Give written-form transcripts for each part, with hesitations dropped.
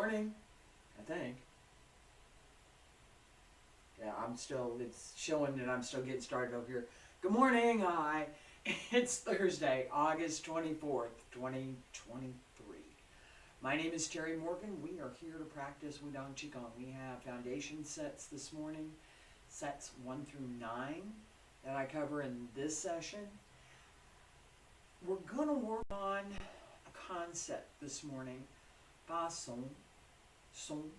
morning, I think. Yeah, it's showing that I'm still getting started over here. Good morning, hi. It's Thursday, August 24th, 2023. My name is Terry Morgan. We are here to practice Wudang Qigong. We have foundation sets this morning, sets 1 through 9 that I cover in this session. We're going to work on a concept this morning. Ba song, song,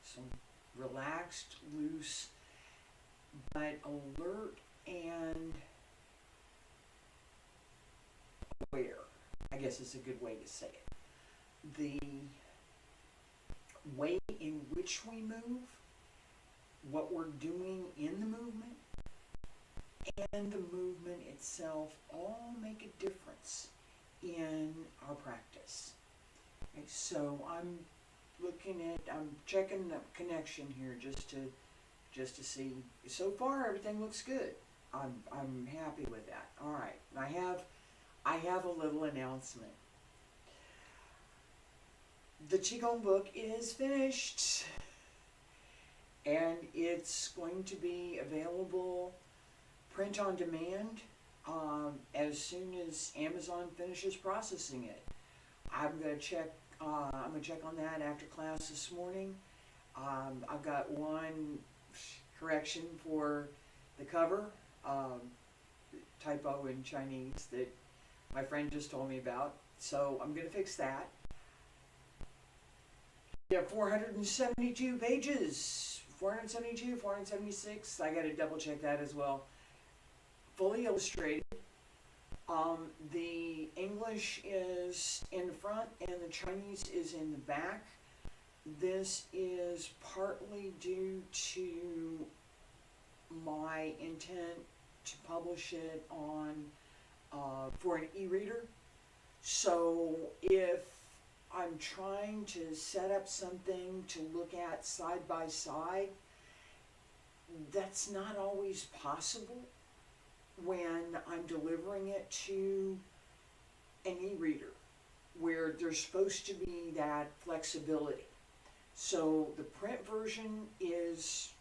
song. Relaxed, loose, but alert and aware, I guess is a good way to say it. The way in which we move, what we're doing in the movement, and the movement itself all make a difference in our practice. Okay, so I'm checking the connection here just to see. So far everything looks good. I'm happy with that. All right, I have a little announcement. The Qigong book is finished, and it's going to be available print on demand as soon as Amazon finishes processing it. I'm going to check on that after class this morning. I've got one correction for the cover, typo in Chinese that my friend just told me about. So I'm going to fix that. We have 472 pages, 472, 476. I got to double check that as well. Fully illustrated. The English is in the front and the Chinese is in the back. This is partly due to my intent to publish it on for an e-reader. So if I'm trying to set up something to look at side by side, that's not always possible when I'm delivering it to an e-reader, where there's supposed to be that flexibility. So the print version is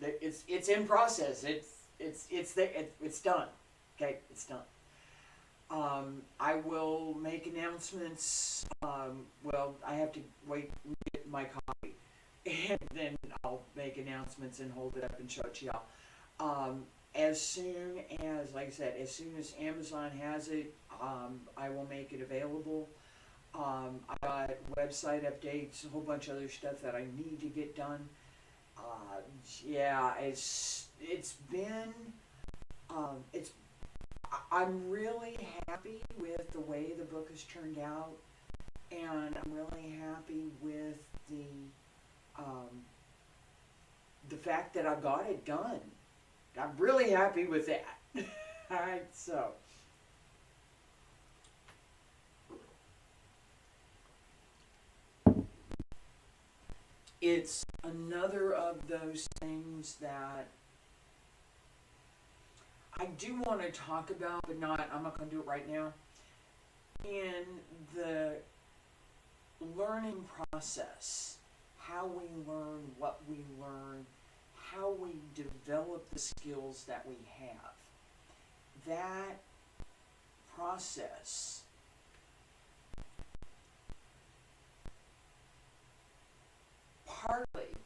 it's in process. It's done. Okay, it's done. I will make announcements. Well, I have to wait and get my copy, and then I'll make announcements and hold it up and show it to y'all. As soon as, like I said, as soon as Amazon has it, I will make it available. I got website updates, a whole bunch of other stuff that I need to get done. Yeah, I'm really happy with the way the book has turned out, and I'm really happy with the fact that I got it done. I'm really happy with that. Alright, so. It's another of those things that I do want to talk about, but I'm not going to do it right now. In the learning process, how we learn, what we learn, how we develop the skills that we have. That process partly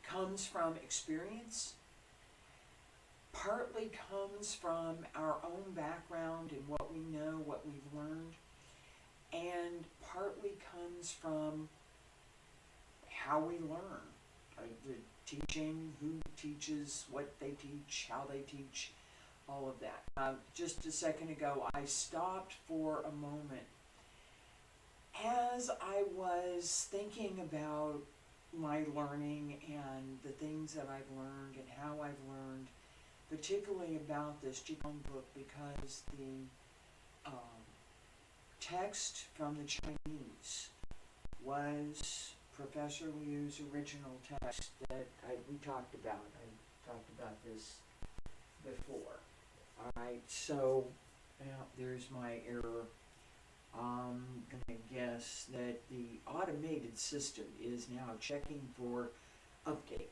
comes from experience, partly comes from our own background and what we know, what we've learned, and partly comes from how we learn. The teaching, who teaches, what they teach, how they teach, all of that. Just a second ago, I stopped for a moment as I was thinking about my learning and the things that I've learned and how I've learned, particularly about this Qigong book, because the text from the Chinese was Professor Liu's original text that we talked about. I talked about this before. Alright, so there's my error. I'm gonna guess that the automated system is now checking for update.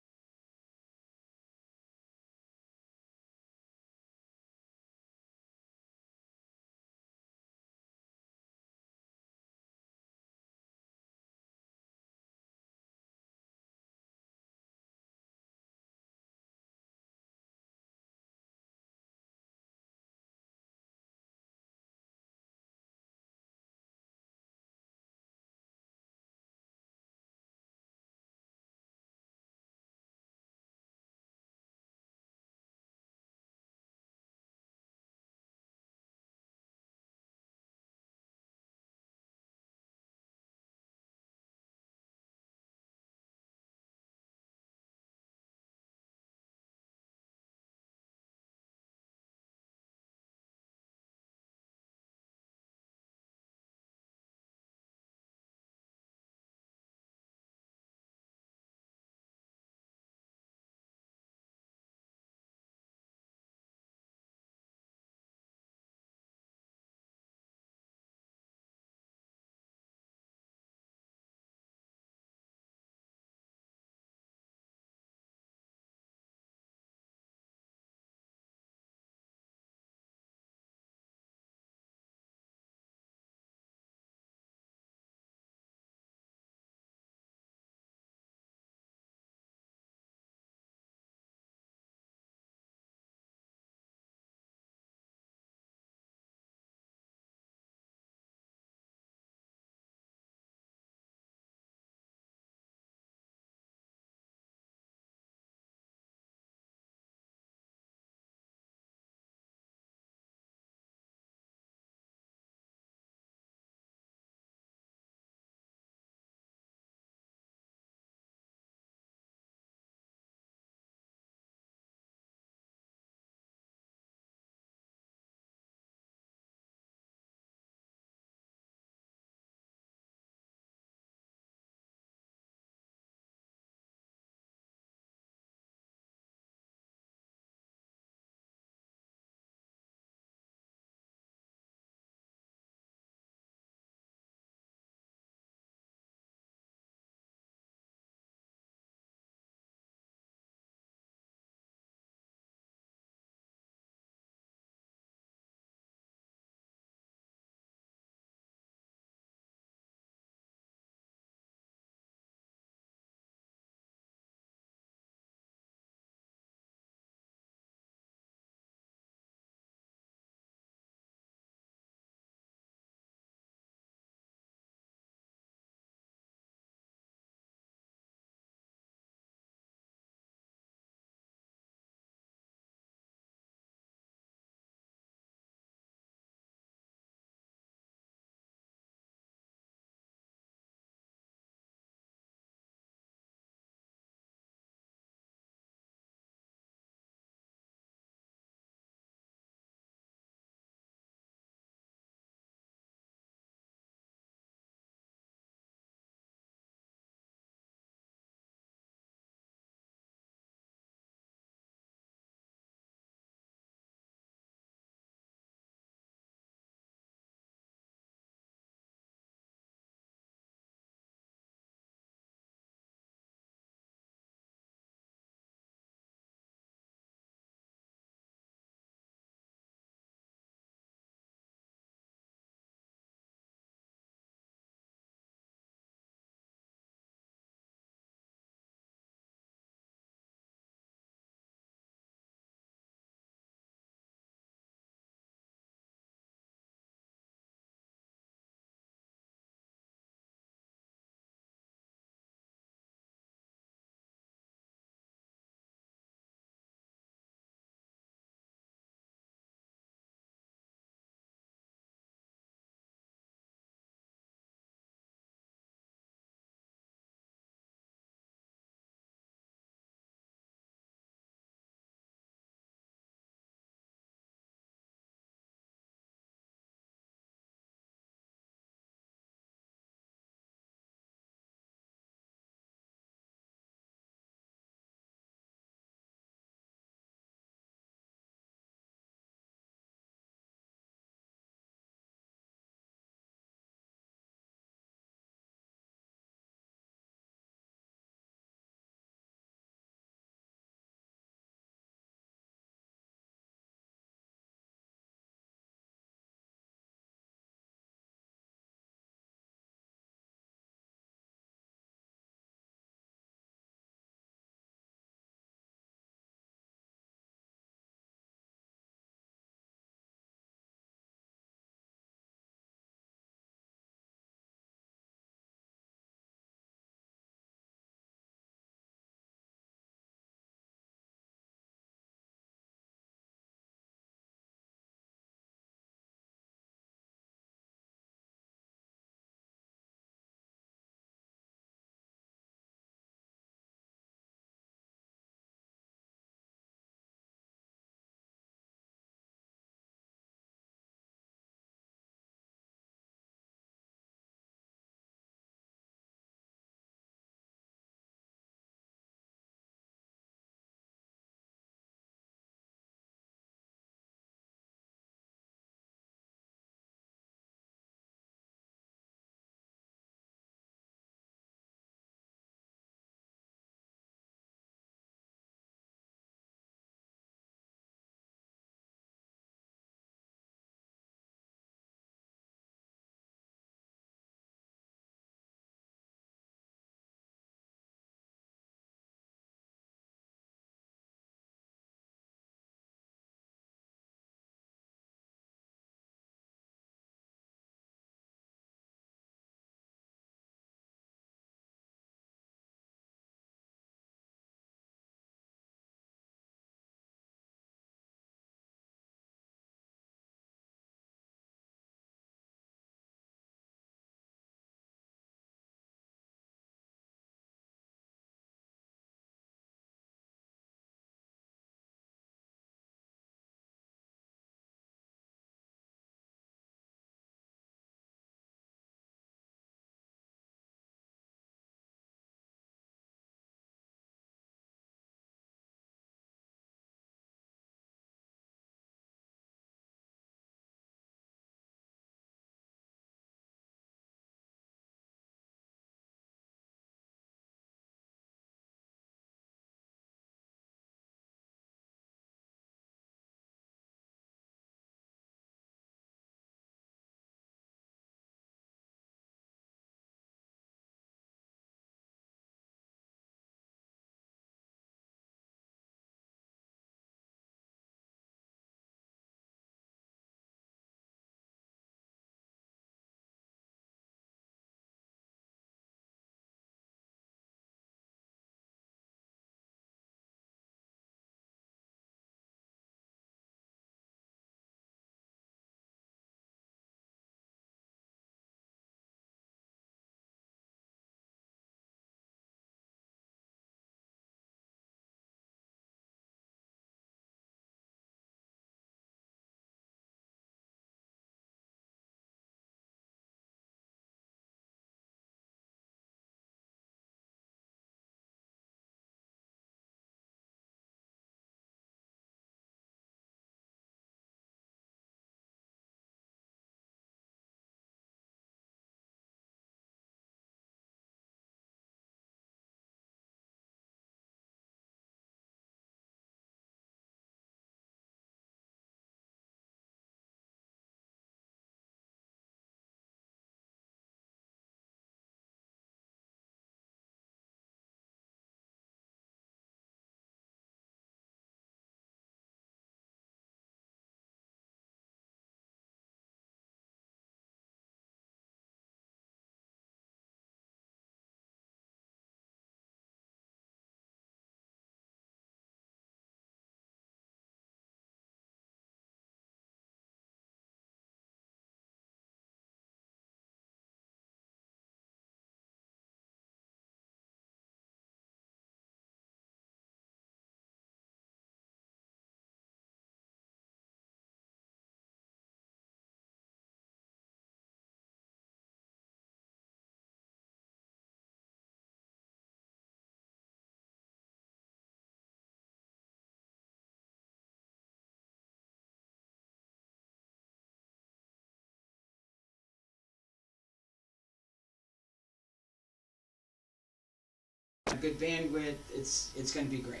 have good bandwidth, it's going to be great.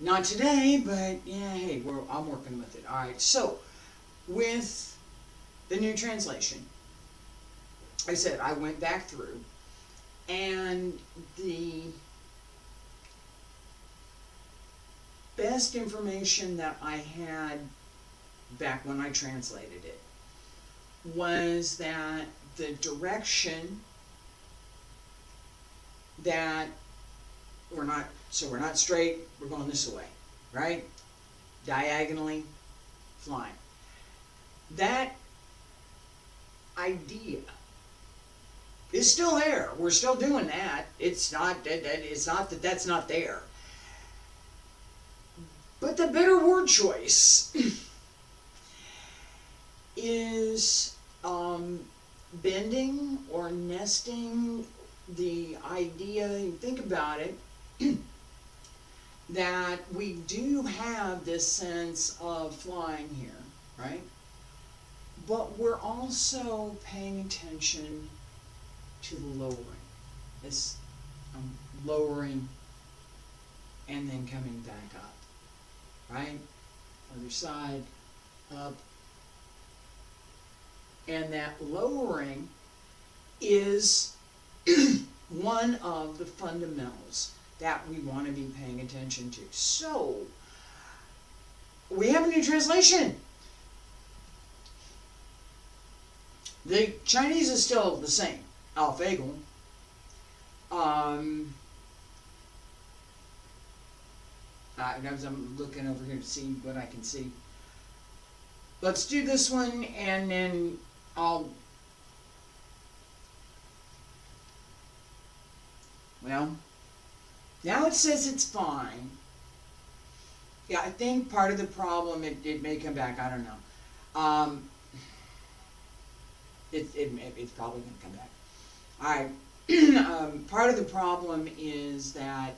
Not today, but yeah, hey, I'm working with it. All right, so with the new translation, I said I went back through, and the best information that I had back when I translated it was that the direction that we're not straight, we're going this way, right? Diagonally flying. That idea is still there. We're still doing that. It's not that that's not there. But the better word choice is bending or nesting the idea. Think about it, that we do have this sense of flying here, right? But we're also paying attention to the lowering. This lowering and then coming back up, right? Other side, up. And that lowering is one of the fundamentals that we want to be paying attention to. So, we have a new translation. The Chinese is still the same, Alfagel. I'm looking over here to see what I can see. Let's do this one, and then well, now it says it's fine. Yeah, I think part of the problem, it may come back, I don't know. It's probably going to come back. Alright, part of the problem is that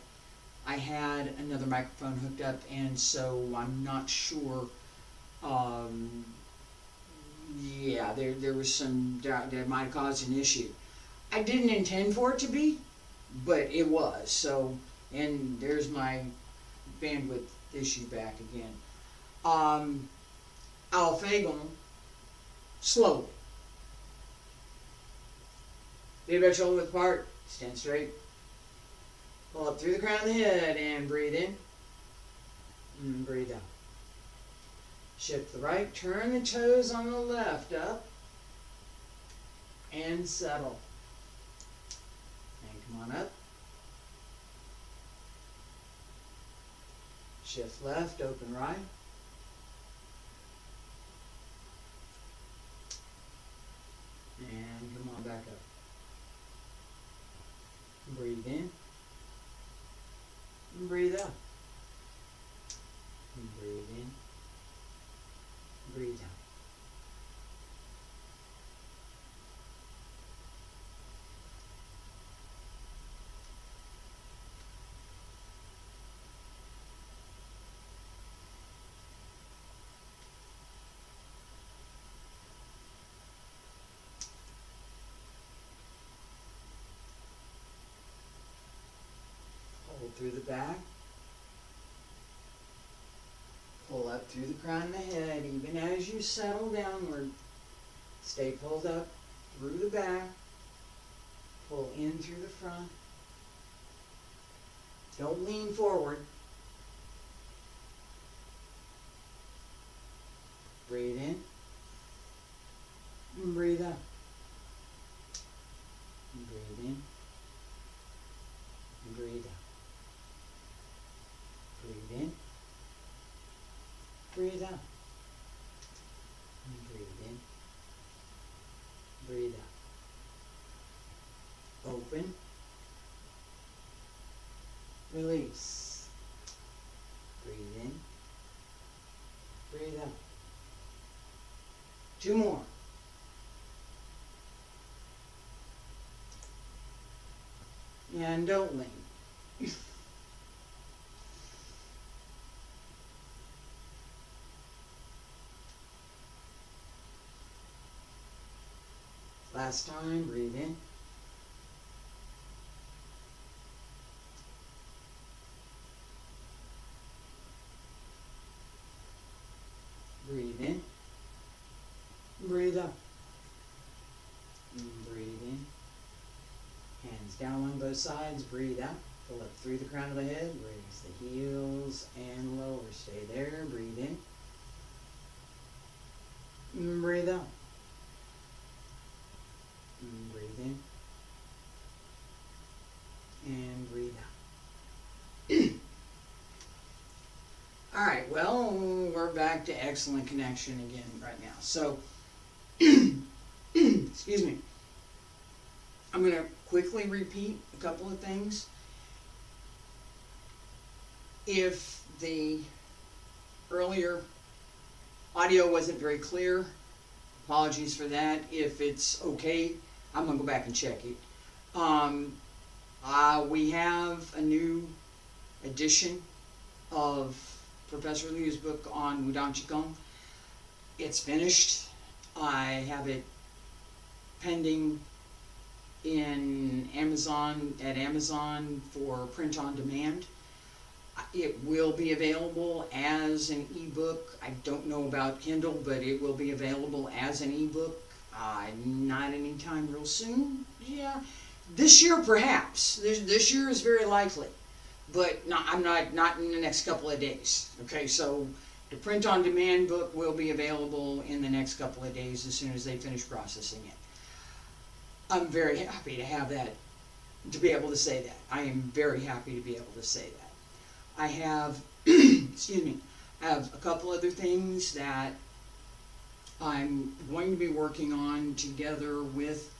I had another microphone hooked up, and so I'm not sure. Yeah, there was some doubt that might have caused an issue. I didn't intend for it to be, but it was. So, and there's my bandwidth issue back again. Alfagel, slowly. Feet about shoulder width apart, stand straight. Pull up through the crown of the head and breathe in. And breathe out. Shift to the right, turn the toes on the left up, and settle. And come on up. Shift left, open right. And come on back up. Breathe in. And breathe out. And breathe in. Breathe out. Hold through the back. Pull up through the crown of the head, even as you settle downward. Stay pulled up through the back. Pull in through the front. Don't lean forward. Breathe in. And breathe out. And breathe in. And breathe out. Breathe in. Breathe out. And breathe in. Breathe out. Open. Release. Breathe in. Breathe out. 2 more. And don't lean. Last time, breathe in. breathe out. Breathe in. Hands down along both sides, breathe out. Pull up through the crown of the head, raise the heels and lower. Stay there, breathe in. Breathe out. Breathe in. And breathe out. Alright, well, we're back to excellent connection again right now. So, excuse me. I'm going to quickly repeat a couple of things. If the earlier audio wasn't very clear, apologies for that. If it's okay, I'm going to go back and check it. We have a new edition of Professor Liu's book on Wudang Qigong. It's finished. I have it pending in Amazon, at Amazon for print on demand. It will be available as an ebook. I don't know about Kindle, but it will be available as an ebook. Not anytime real soon. Yeah, this year perhaps. This year is very likely, but not in the next couple of days. Okay, so the print on demand book will be available in the next couple of days as soon as they finish processing it. I'm very happy to have that, to be able to say that. I am very happy to be able to say that. I have, excuse me, I have a couple other things that I'm going to be working on together with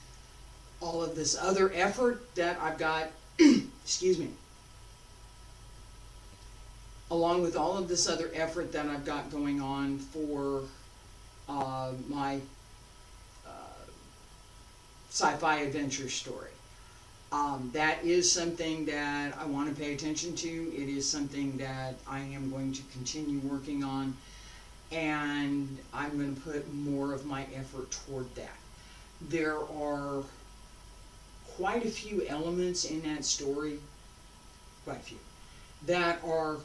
all of this other effort that I've got, excuse me, along with all of this other effort that I've got going on for my sci-fi adventure story. That is something that I want to pay attention to. It is something that I am going to continue working on, and I'm going to put more of my effort toward that. There are quite a few elements in that story, quite a few, that are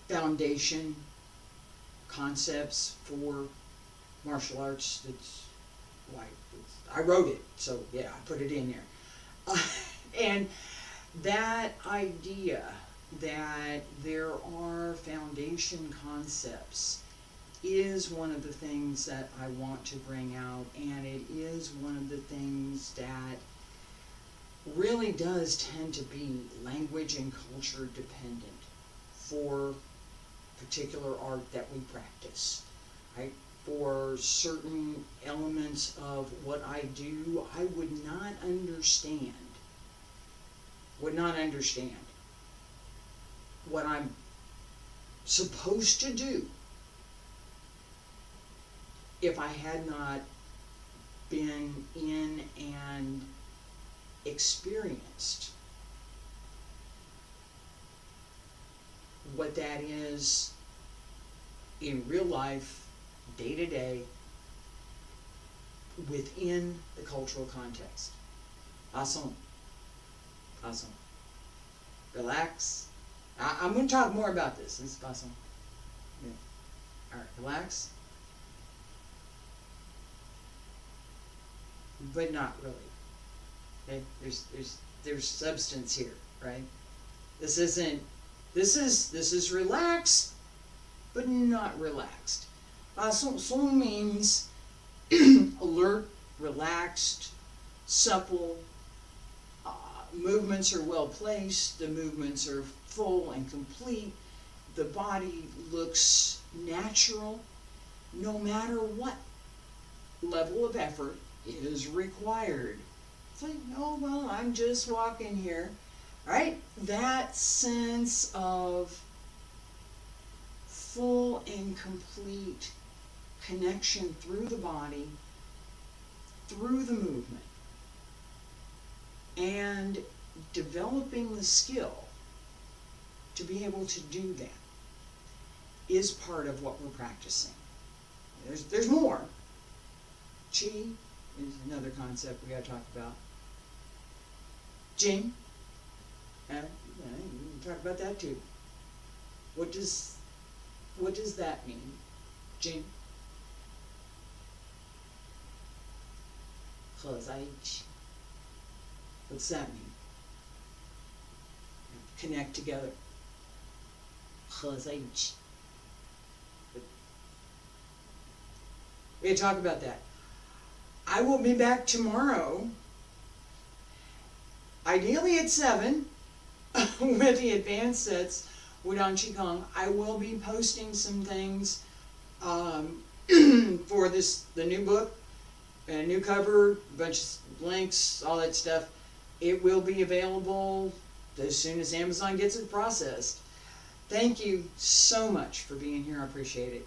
foundation concepts for martial arts. That's why I wrote it, so yeah, I put it in there. And that idea that there are foundation concepts is one of the things that I want to bring out, and it is one of the things that really does tend to be language and culture dependent for particular art that we practice. Right? For certain elements of what I do, I would not understand what I'm supposed to do if I had not been in and experienced what that is in real life, day to day, within the cultural context. Awesome. Awesome. Relax. I'm going to talk more about this. This is awesome. Yeah. All right, relax. But not really. Okay? There's substance here, right? This is relaxed, but not relaxed. So means alert, relaxed, supple. Movements are well placed. The movements are full and complete. The body looks natural, no matter what level of effort is required. It's like, oh, well, I'm just walking here, right? That sense of full and complete connection through the body, through the movement, and developing the skill to be able to do that is part of what we're practicing. There's more. Qi is another concept we got to talk about. Jing, we can talk about that too. What does that mean? Jing. What's that mean? Connect together. We talk about that. I will be back tomorrow, ideally at 7, with the advanced sets, Wudang Qigong. I will be posting some things for the new book, a new cover, a bunch of links, all that stuff. It will be available as soon as Amazon gets it processed. Thank you so much for being here. I appreciate it.